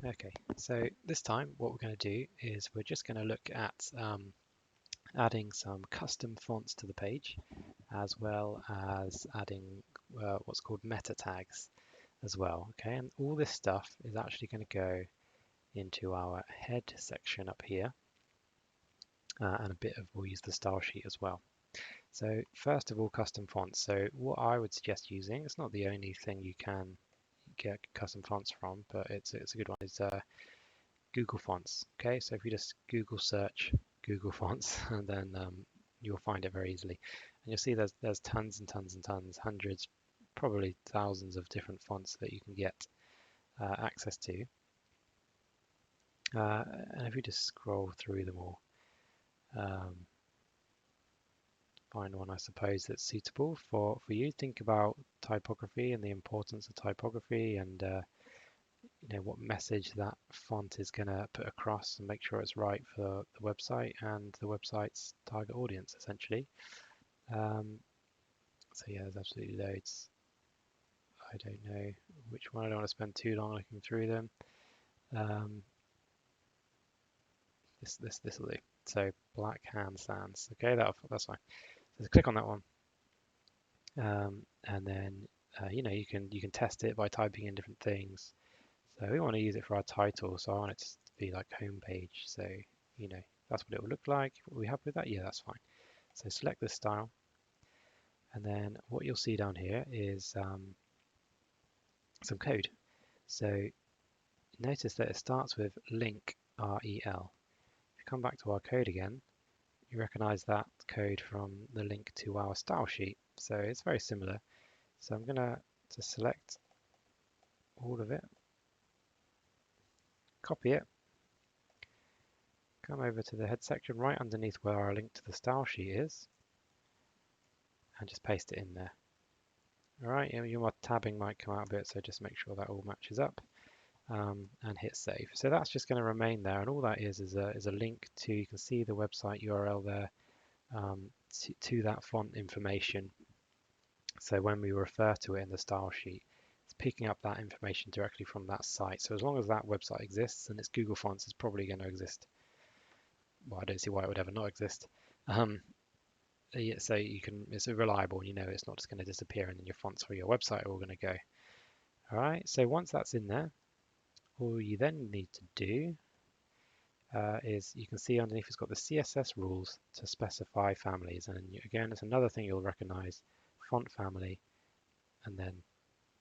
Okay, so this time what we're going to do is we're just going to look at adding some custom fonts to the page, as well as adding what's called meta tags as well. Okay, and all this stuff is actually going to go into our head section up here, and a bit of we'll use the style sheet as well. So first of all, custom fonts. So what I would suggest using, it's not the only thing you can get custom fonts from, but it's a good one, is Google Fonts. Okay, so if you just Google search Google Fonts, and then you'll find it very easily. And you'll see there's tons and tons and tons, hundreds, probably thousands of different fonts that you can get access to. And if you just scroll through them all, um, find one I suppose that's suitable for you. Think about typography and the importance of typography, and what message that font is going to put across, and make sure it's right for the website and the website's target audience, essentially. So yeah, there's absolutely loads. I don't know which one. I don't want to spend too long looking through them. This will do. So black hand sands. Okay, that's fine. So click on that one, and then you can test it by typing in different things. So we want to use it for our title. So I want it to be like home page. So that's what it will look like. Are we happy with that? Yeah, that's fine. So select this style, and then what you'll see down here is some code. So notice that it starts with link REL. If you come back to our code again, you recognize that code from the link to our style sheet. So it's very similar. So I'm going to select all of it, copy it, come over to the head section right underneath where our link to the style sheet is, and just paste it in there. All right, your tabbing might come out a bit, so just make sure that all matches up, and hit save. So that's just going to remain there, and all that is a link to, you can see the website URL there, to that font information. So when we refer to it in the style sheet, it's picking up that information directly from that site. So as long as that website exists and it's Google Fonts, it's probably going to exist. Well, I don't see why it would ever not exist. Yeah, so it's reliable, it's not just going to disappear, and then your fonts for your website are all going to go. All right, so once that's in there, all you then need to do is, you can see underneath it's got the CSS rules to specify families, and again, it's another thing you'll recognize, font family, and then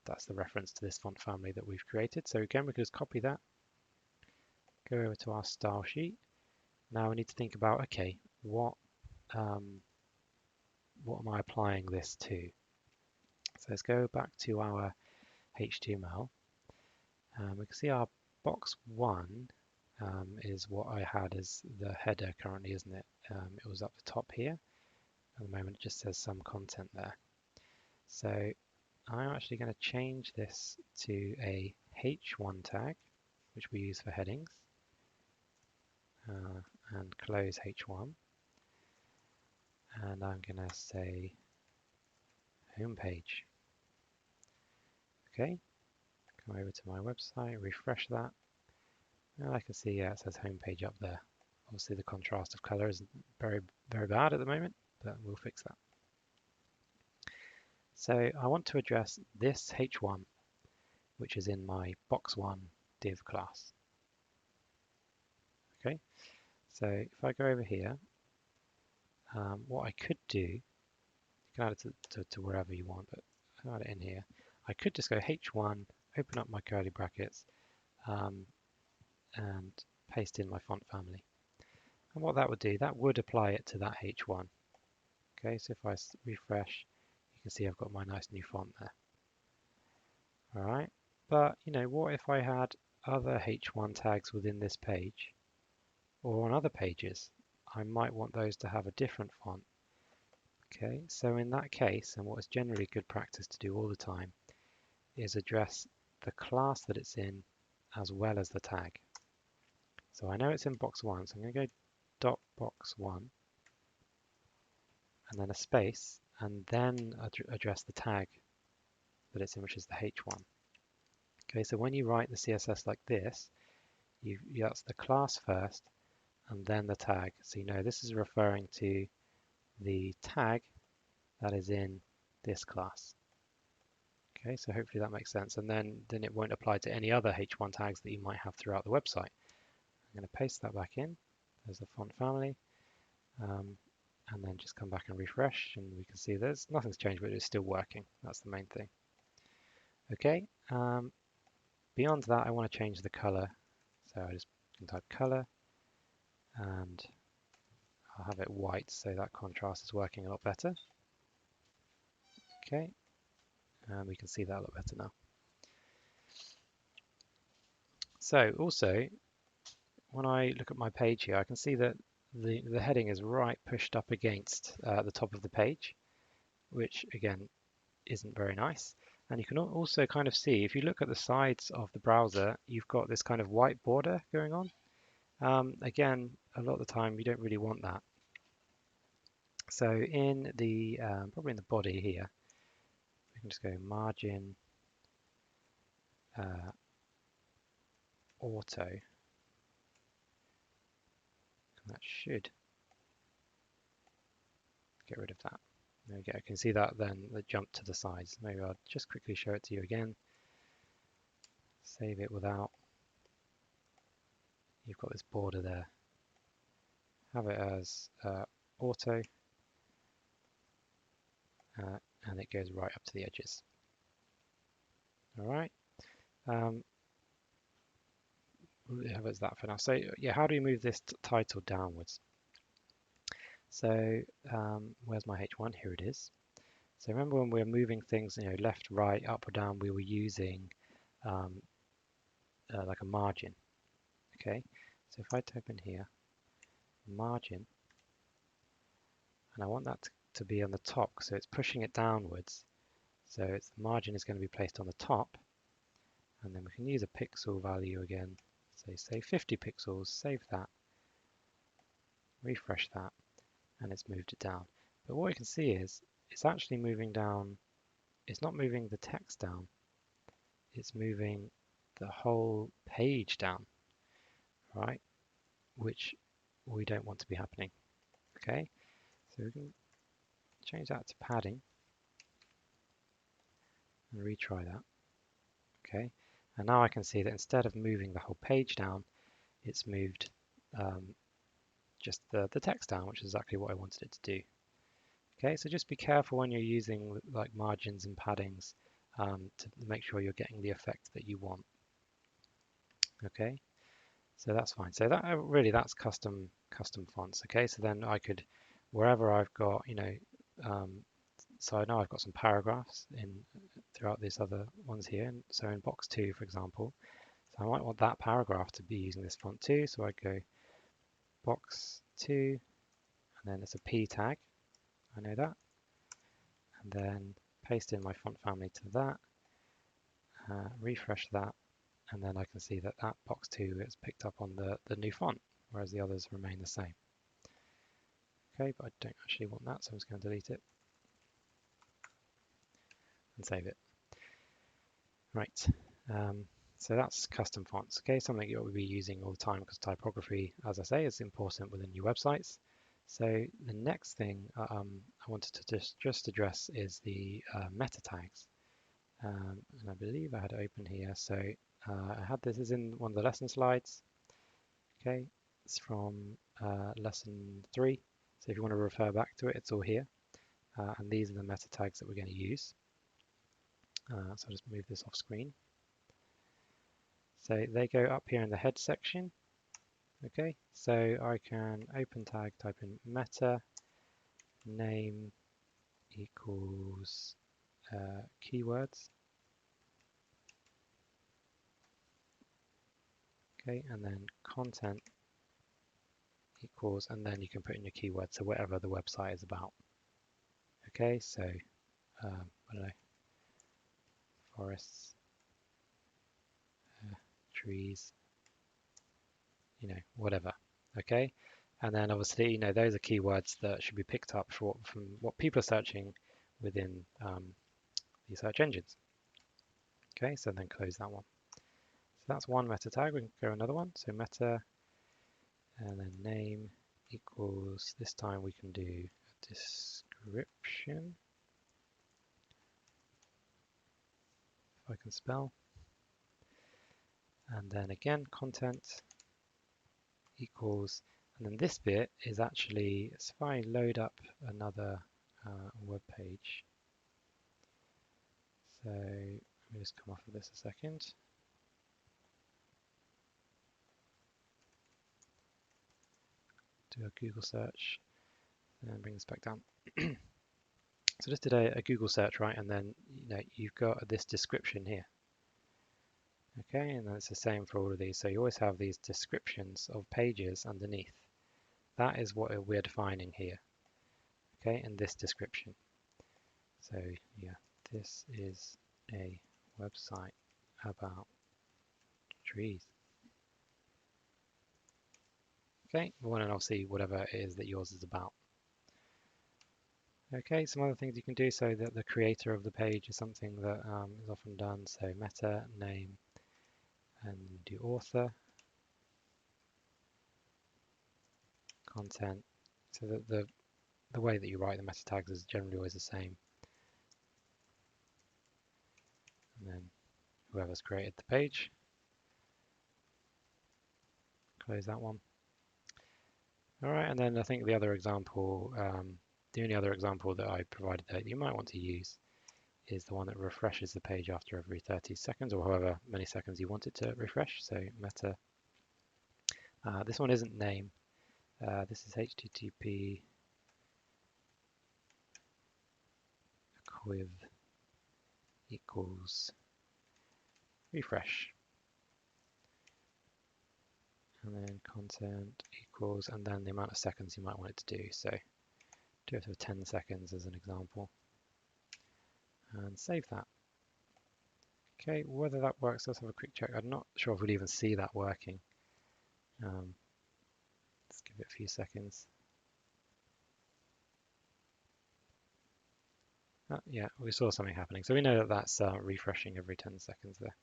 that's the reference to this font family that we've created. So again, we can just copy that, go over to our style sheet. Now we need to think about, okay, what am I applying this to? So let's go back to our HTML. We can see our box 1 is what I had as the header currently, isn't it? It was up the top here. At the moment, it just says some content there. So I'm actually going to change this to a H1 tag, which we use for headings, and close H1. And I'm going to say homepage. Okay, come over to my website, refresh that, and I can see, yeah, it says homepage up there. Obviously the contrast of color is very, very bad at the moment, but we'll fix that. So I want to address this H1, which is in my box1 div class. Okay, so if I go over here, what I could do, you can add it to wherever you want, but I'll add it in here. I could just go H1, open up my curly brackets, and paste in my font family. And what that would do, that would apply it to that H1. Okay, so if I refresh, you can see I've got my nice new font there. All right, but what if I had other H1 tags within this page or on other pages? I might want those to have a different font. Okay, so in that case, and what is generally good practice to do all the time, is address the class that it's in as well as the tag. So I know it's in box 1, so I'm going to go dot box 1 and then a space, and then address the tag that it's in, which is the H1. Okay, so when you write the CSS like this, that's the class first and then the tag. So you know this is referring to the tag that is in this class. Okay, so hopefully that makes sense. And then it won't apply to any other H1 tags that you might have throughout the website. I'm going to paste that back in. There's the font family. And then just come back and refresh, and we can see there's nothing's changed, but it's still working. That's the main thing. Okay, beyond that, I want to change the color. So I just can type color, and I'll have it white so that contrast is working a lot better. Okay, and we can see that a lot better now. So also, when I look at my page here, I can see that the heading is right pushed up against the top of the page, which again isn't very nice. And you can also kind of see, if you look at the sides of the browser, you've got this kind of white border going on. Again, a lot of the time you don't really want that. So in the probably in the body here, we can just go margin auto, and that should get rid of that. There we go. I can see that then the jump to the sides. Maybe I'll just quickly show it to you again. Save it without. You've got this border there. Have it as auto, and it goes right up to the edges. All right. How is that for now? So yeah, how do you move this title downwards? So where's my H1? Here it is. So remember when we were moving things, you know, left, right, up or down, we were using like a margin. Okay. So if I type in here, margin, and I want that to be on the top, so it's pushing it downwards. So the margin is going to be placed on the top, and then we can use a pixel value again. So say 50 pixels, save that, refresh that, and it's moved it down. But what you can see is it's actually moving down. It's not moving the text down. It's moving the whole page down, right? Which we don't want to be happening. Okay, so we can change that to padding and retry that. Okay, and now I can see that instead of moving the whole page down, it's moved just the text down, which is exactly what I wanted it to do. Okay, so just be careful when you're using like margins and paddings to make sure you're getting the effect that you want. Okay, so that's fine. So that really that's custom fonts. Okay, so then I could, wherever I've got, you know, so I know I've got some paragraphs in throughout these other ones here. And so in box 2, for example, so I might want that paragraph to be using this font too. So I go box 2, and then it's a P tag. I know that. And then paste in my font family to that, refresh that, and then I can see that that box 2 is picked up on the new font, whereas the others remain the same. Okay, but I don't actually want that, so I'm just going to delete it and save it. Right, so that's custom fonts. Okay, something you'll be using all the time because typography, as I say, is important within your websites. So the next thing I wanted to just address is the meta tags. And I believe I had it open here. So I had this is in one of the lesson slides. Okay, it's from lesson 3. So if you want to refer back to it, it's all here. And these are the meta tags that we're going to use. So I'll just move this off screen. So they go up here in the head section. Okay, so I can open tag, type in meta name equals keywords. Okay, and then content equals, and then you can put in your keywords, so whatever the website is about. Okay, so I don't know, forests, trees, you know, whatever. Okay, and then obviously, you know, those are keywords that should be picked up from what people are searching within the search engines. Okay, so then close that one. that's one meta tag. We can go another one. So meta and then name equals, this time we can do a description, if I can spell. And then again, content equals, and then this bit is actually, so if I load up another web page, so let me just come off of this a second. Do a Google search and bring this back down. So just did a Google search, right? And then you've got this description here. Okay, and then it's the same for all of these. So you always have these descriptions of pages underneath. That is what we're defining here. Okay, in this description. So yeah, this is a website about trees. Okay, we want to now see whatever it is that yours is about. Okay, some other things you can do, so that the creator of the page is something that is often done. So meta, name, and do author, content. So that the way that you write the meta tags is generally always the same. And then whoever's created the page, close that one. All right, and then I think the other example, the only other example that I provided that you might want to use is the one that refreshes the page after every 30 seconds or however many seconds you want it to refresh. So meta. This one isn't name. This is HTTP equiv equals refresh. And then content equals, and then the amount of seconds you might want it to do. So do it for 10 seconds as an example. And save that. Okay, whether that works, let's have a quick check. I'm not sure if we'd even see that working. Let's give it a few seconds. Yeah, we saw something happening. So we know that that's refreshing every 10 seconds there.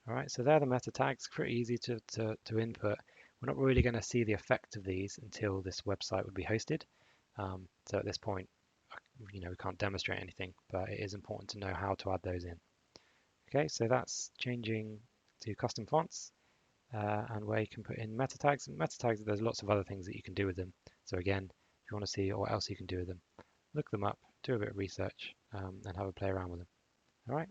All right, so they're the meta tags, pretty easy to input. We're not really going to see the effect of these until this website would be hosted. So at this point, we can't demonstrate anything, but it is important to know how to add those in. Okay, so that's changing to custom fonts and where you can put in meta tags. Meta tags, there's lots of other things that you can do with them. So again, if you want to see what else you can do with them, look them up, do a bit of research, and have a play around with them. All right.